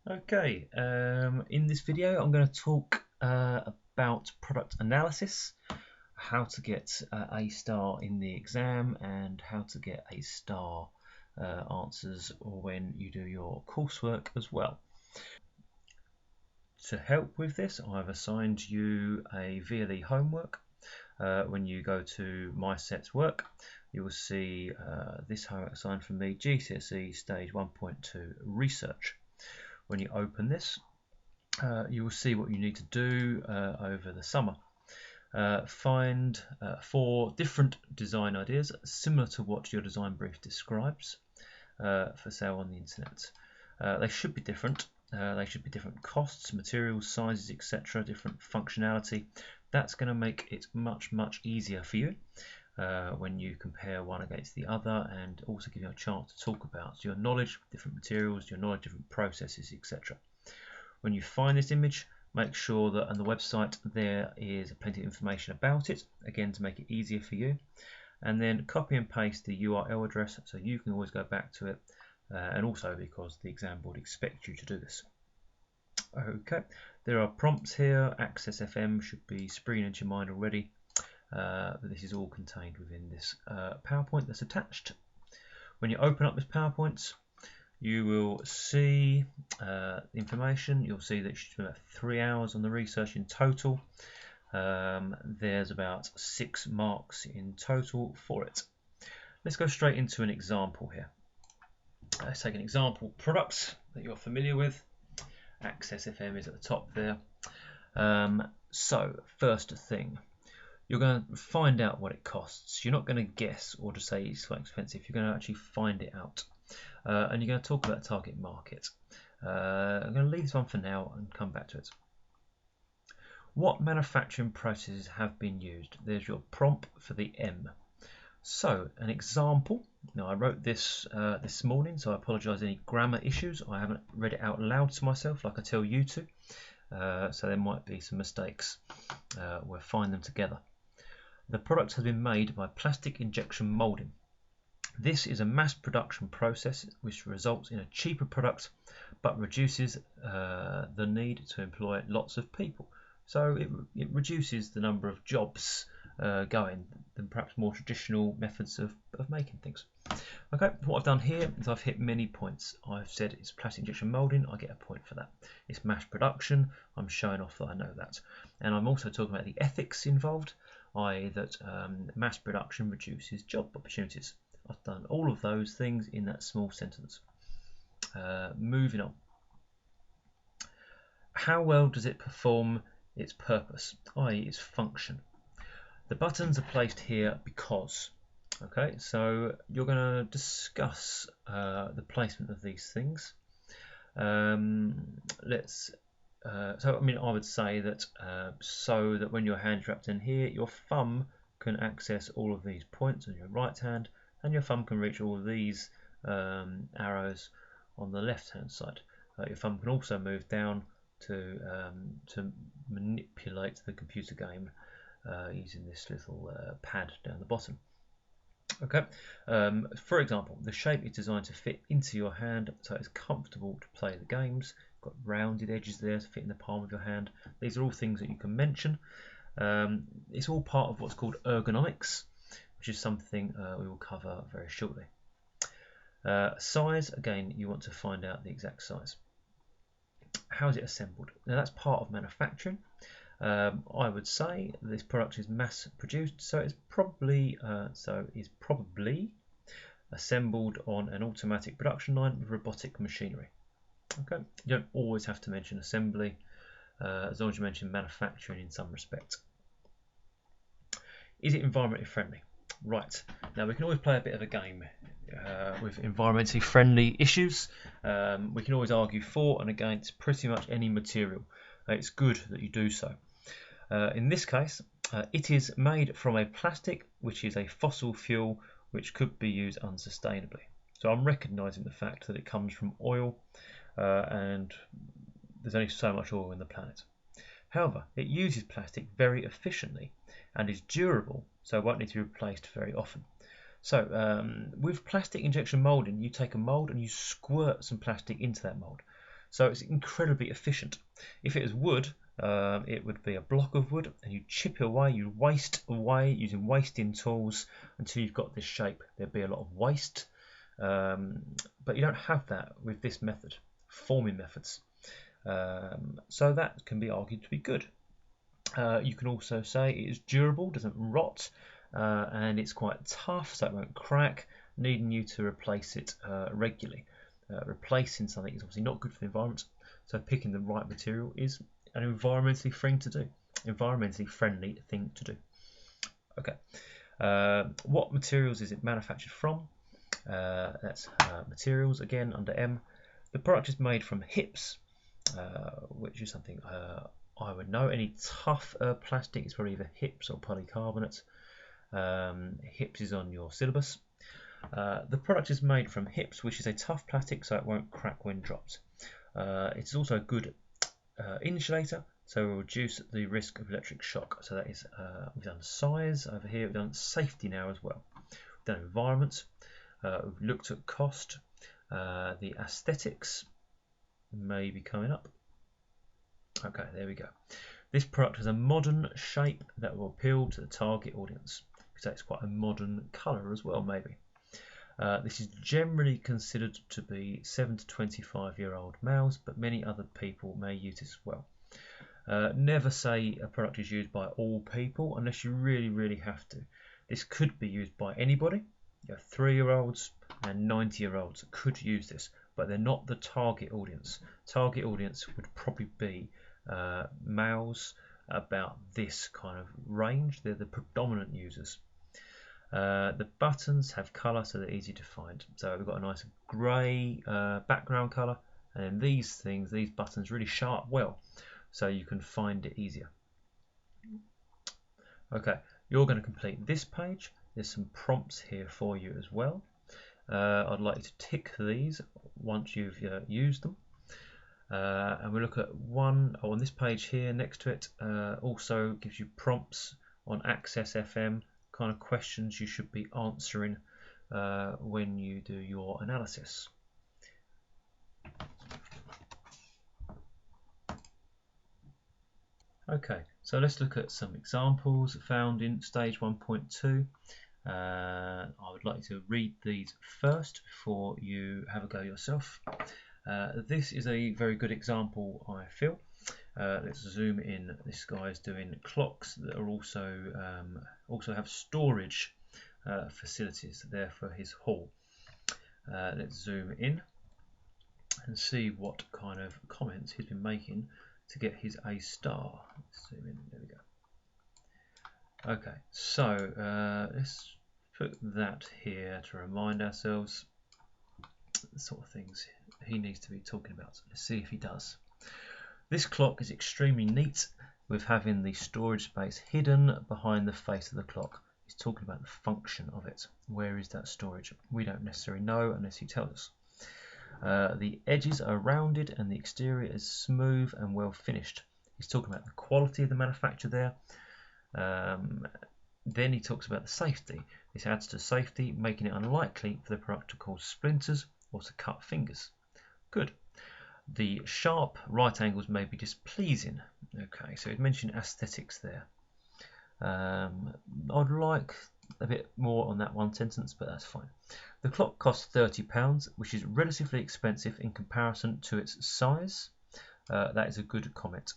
Okay, in this video I'm going to talk about product analysis, how to get A star in the exam and how to get A star answers when you do your coursework as well. To help with this, I've assigned you a VLE homework. When you go to My Sets Work, you will see this homework assigned from me, GCSE Stage 1.2 Research. When you open this, you will see what you need to do over the summer. Find 4 different design ideas similar to what your design brief describes for sale on the internet. They should be different. They should be different costs, materials, sizes, etc., different functionality. That's going to make it much easier for you when you compare one against the other, and also give you a chance to talk about your knowledge of different materials, your knowledge of different processes, etc. When you find this image, make sure that on the website there is plenty of information about it, again to make it easier for you, and then copy and paste the URL address so you can always go back to it, and also because the exam board expects you to do this. Okay, there are prompts here. Access FM should be springing into your mind already, but this is all contained within this PowerPoint that's attached. When you open up this PowerPoint, you will see information. You'll see that you should spend about 3 hours on the research in total. There's about 6 marks in total for it. Let's go straight into an example here. Let's take an example products that you're familiar with. Access FM is at the top there. So first thing, you're going to find out what it costs. You're not going to guess or just say it's quite expensive. You're going to actually find it out. And you're going to talk about target market. I'm going to leave this one for now and come back to it. What manufacturing processes have been used? There's your prompt for the M. So, an example. Now, I wrote this this morning, so I apologise any grammar issues. I haven't read it out loud to myself like I tell you to. So there might be some mistakes. We'll find them together. The product has been made by plastic injection moulding. This is a mass production process which results in a cheaper product but reduces the need to employ lots of people. So it reduces the number of jobs going than perhaps more traditional methods of making things. Okay, what I've done here is I've hit many points. I've said it's plastic injection moulding, I get a point for that. It's mass production, I'm showing off that I know that. And I'm also talking about the ethics involved, i.e. that mass production reduces job opportunities. I've done all of those things in that small sentence. Moving on. How well does it perform its purpose, i.e. its function? The buttons are placed here because. Okay, so you're going to discuss the placement of these things. I would say that so that when your hand's wrapped in here, your thumb can access all of these points on your right hand, and your thumb can reach all of these arrows on the left hand side. Your thumb can also move down to manipulate the computer game using this little pad down the bottom. Okay, for example, the shape is designed to fit into your hand so it's comfortable to play the games. Got rounded edges there to fit in the palm of your hand. These are all things that you can mention. It's all part of what's called ergonomics, which is something we will cover very shortly. Size, again, you want to find out the exact size. How is it assembled? Now that's part of manufacturing. I would say this product is mass produced, so it's probably assembled on an automatic production line with robotic machinery. Okay, you don't always have to mention assembly, as long as you mention manufacturing in some respect. Is it environmentally friendly? Right, now we can always play a bit of a game with environmentally friendly issues. We can always argue for and against pretty much any material. It's good that you do so. In this case, it is made from a plastic which is a fossil fuel which could be used unsustainably. So I'm recognising the fact that it comes from oil and there's only so much oil in the planet. However, it uses plastic very efficiently and is durable, so it won't need to be replaced very often. So with plastic injection moulding, you take a mould and you squirt some plastic into that mould. So it's incredibly efficient. If it was wood, it would be a block of wood, and you chip it away, you waste away using wasting tools until you've got this shape. There'd be a lot of waste, but you don't have that with this method, forming methods. So that can be argued to be good. You can also say it is durable, doesn't rot, and it's quite tough, so it won't crack, needing you to replace it regularly. Replacing something is obviously not good for the environment, so picking the right material is an environmentally friendly thing to do. Okay, what materials is it manufactured from? That's materials again under M. The product is made from HIPS, which is something I would know. Any tough plastic is probably either HIPS or polycarbonate. HIPS is on your syllabus. The product is made from HIPS, which is a tough plastic, so it won't crack when dropped. It's also a good insulator, so it will reduce the risk of electric shock. So that is, we've done size over here, we've done safety now as well. We've done environment, we've looked at cost, the aesthetics may be coming up. Okay, there we go. This product has a modern shape that will appeal to the target audience, because that's quite a modern colour as well, maybe. This is generally considered to be 7 to 25-year-old males, but many other people may use this as well. Never say a product is used by all people unless you really have to. This could be used by anybody. You have 3-year-olds and 90-year-olds could use this, but they're not the target audience. Target audience would probably be males about this kind of range. They're the predominant users. The buttons have colour, so they're easy to find. So we've got a nice grey background colour, and then these buttons really show up well, so you can find it easier. Okay, you're going to complete this page. There's some prompts here for you as well. I'd like you to tick these once you've used them. And we'll look at one on this page here next to it. Also gives you prompts on Access FM, kind of questions you should be answering when you do your analysis. Okay, so let's look at some examples found in stage 1.2. I would like to read these first before you have a go yourself. This is a very good example, I feel. Let's zoom in. This guy is doing clocks that are also have storage facilities there for his hall. Let's zoom in and see what kind of comments he's been making to get his A star. Let's zoom in. There we go. Okay, so let's put that here to remind ourselves the sort of things he needs to be talking about. So let's see if he does. This clock is extremely neat with having the storage space hidden behind the face of the clock. He's talking about the function of it. Where is that storage? We don't necessarily know unless he tells us. The edges are rounded and the exterior is smooth and well finished. He's talking about the quality of the manufacture there. Then he talks about the safety. This adds to safety, making it unlikely for the product to cause splinters or to cut fingers. Good. The sharp right angles may be displeasing. Okay, so it mentioned aesthetics there. I'd like a bit more on that one sentence, but that's fine. The clock costs £30, which is relatively expensive in comparison to its size. That is a good comment.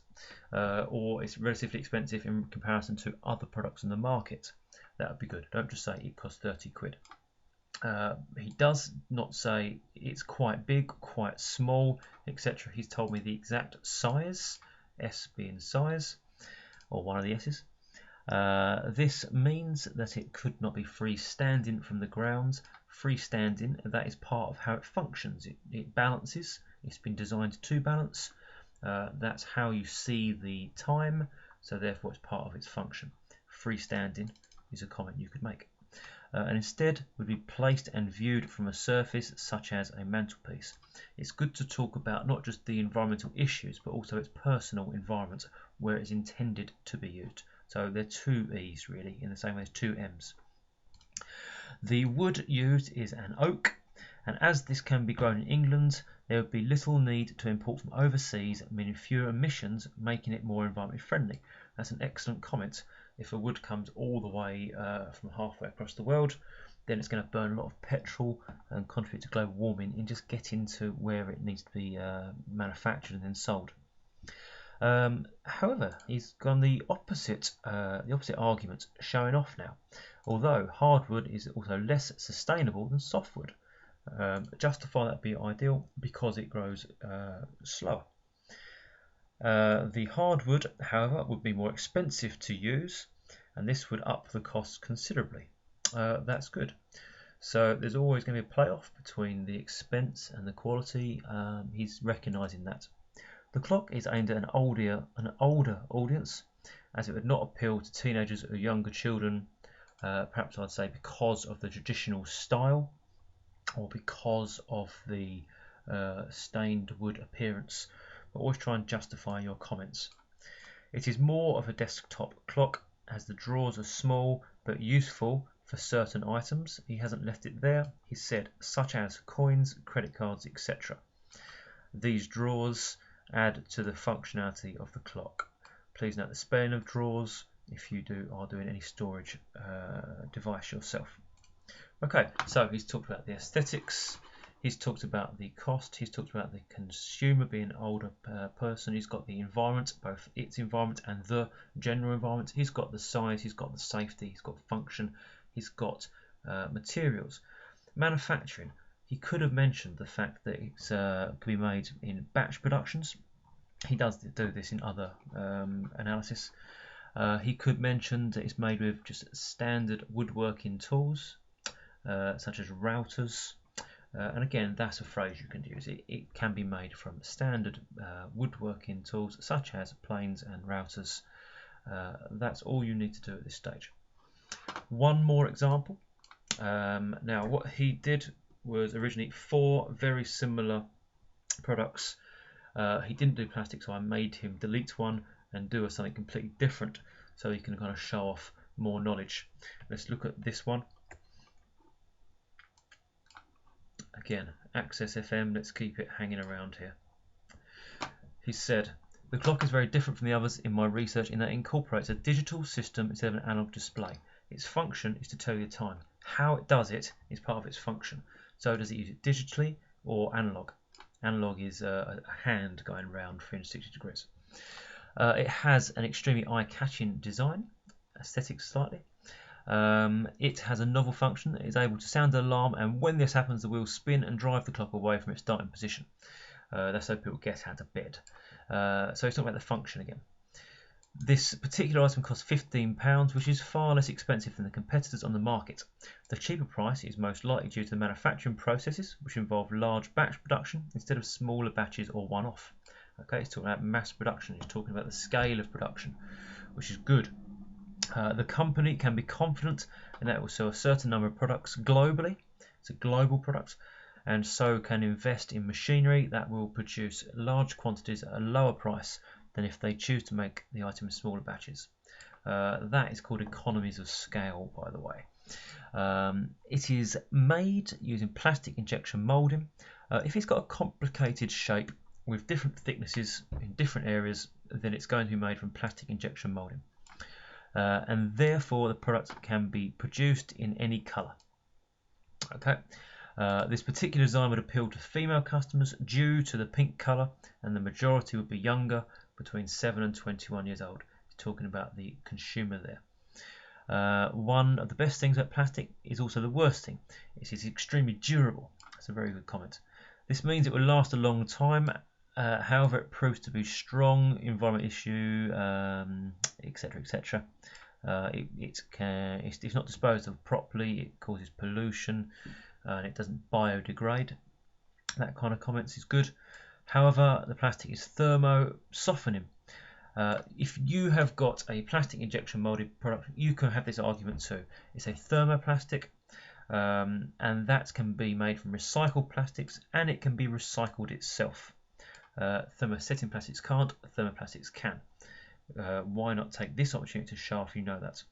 Or it's relatively expensive in comparison to other products in the market. That would be good. Don't just say it costs 30 quid. He does not say it's quite big, quite small, etc. He's told me the exact size, S being size, or one of the S's. This means that it could not be freestanding from the ground. Freestanding, that is part of how it functions. It balances. It's been designed to balance. That's how you see the time, so therefore it's part of its function. Freestanding is a comment you could make. And instead would be placed and viewed from a surface such as a mantelpiece. It's good to talk about not just the environmental issues but also its personal environment where it's intended to be used. So there are two E's really, in the same way as two M's. The wood used is an oak And as this can be grown in England, there would be little need to import from overseas, meaning fewer emissions, making it more environmentally friendly. That's an excellent comment. If a wood comes all the way from halfway across the world, then it's going to burn a lot of petrol and contribute to global warming in just getting to where it needs to be manufactured and then sold. However, he's gone the opposite argument, showing off now. Although hardwood is also less sustainable than softwood, justify that being ideal because it grows slower. The hardwood, however, would be more expensive to use, and this would up the cost considerably. That's good. So there's always going to be a playoff between the expense and the quality. He's recognising that. The clock is aimed at an older audience, as it would not appeal to teenagers or younger children, perhaps I'd say because of the traditional style or because of the stained wood appearance, but always try and justify your comments. It is more of a desktop clock, as the drawers are small but useful for certain items. He hasn't left it there, he said, such as coins, credit cards, etc. These drawers add to the functionality of the clock. Please note the spelling of drawers if you are doing any storage device yourself. Okay, so he's talked about the aesthetics, he's talked about the cost, he's talked about the consumer being an older person, he's got the environment, both its environment and the general environment, he's got the size, he's got the safety, he's got function, he's got materials. Manufacturing. He could have mentioned the fact that it can be made in batch productions. He does do this in other analysis. He could mention that it's made with just standard woodworking tools, such as routers. And again, that's a phrase you can use. It can be made from standard woodworking tools, such as planes and routers. That's all you need to do at this stage. One more example. Now, what he did was originally 4 very similar products. He didn't do plastic, so I made him delete one and do something completely different so he can kind of show off more knowledge. Let's look at this one. Again, Access FM, let's keep it hanging around here. He said, the clock is very different from the others in my research in that it incorporates a digital system instead of an analog display. Its function is to tell you the time. How it does it is part of its function. So does it use it digitally or analog? Analog is a hand going round 360 degrees. It has an extremely eye-catching design, aesthetic slightly. It has a novel function. It is able to sound the alarm, and when this happens, the wheels spin and drive the clock away from its starting position. That's so people get out of bed. So it's talking about the function again. This particular item costs £15, which is far less expensive than the competitors on the market. The cheaper price is most likely due to the manufacturing processes, which involve large batch production instead of smaller batches or one-off. Okay, it's talking about mass production. It's talking about the scale of production, which is good. The company can be confident in that it will sell a certain number of products globally. It's a global product, and so can invest in machinery that will produce large quantities at a lower price than if they choose to make the item in smaller batches. That is called economies of scale, by the way. It is made using plastic injection moulding. If it's got a complicated shape with different thicknesses in different areas, then it's going to be made from plastic injection moulding. And therefore the product can be produced in any colour. Okay. This particular design would appeal to female customers due to the pink colour, and the majority would be younger, between 7 and 21 years old. Talking about the consumer there. One of the best things about plastic is also the worst thing. It is extremely durable. That's a very good comment. This means it will last a long time. However, it proves to be strong environment issue, etc., etc. It's not disposed of properly. It causes pollution, and it doesn't biodegrade. That kind of comments is good. However, the plastic is thermo-softening. If you have got a plastic injection molded product, you can have this argument too. It's a thermoplastic, and that can be made from recycled plastics, and it can be recycled itself. Thermosetting plastics can't, thermoplastics can. Why not take this opportunity to show off you know that?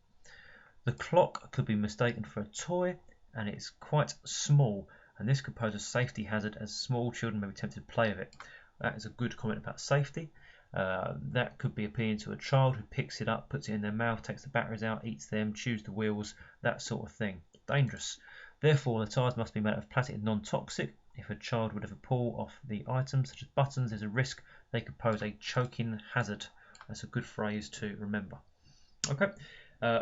The clock could be mistaken for a toy, and it's quite small. and this could pose a safety hazard as small children may be tempted to play with it. That is a good comment about safety. That could be appealing to a child who picks it up, puts it in their mouth, takes the batteries out, eats them, chews the wheels, that sort of thing. Dangerous. Therefore, the tires must be made of plastic and non-toxic. If a child would ever pull off the items, such as buttons, there's a risk they could pose a choking hazard. That's a good phrase to remember. Okay,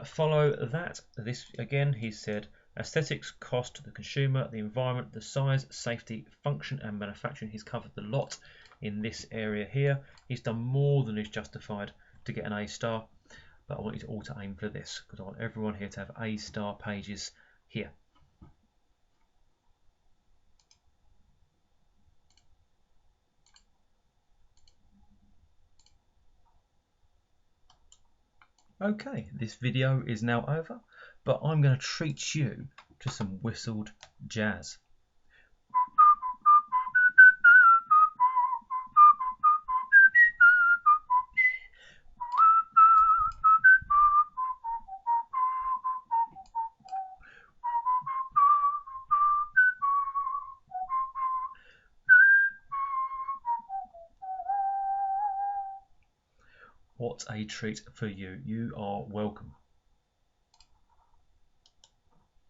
follow that. This again, he said, aesthetics, cost to the consumer, the environment, the size, safety, function, and manufacturing. He's covered the lot in this area here. He's done more than is justified to get an A star, but I want you to all to aim for this because I want everyone here to have A star pages here. Okay, this video is now over, but I'm going to treat you to some whistled jazz. What a treat for you. You are welcome.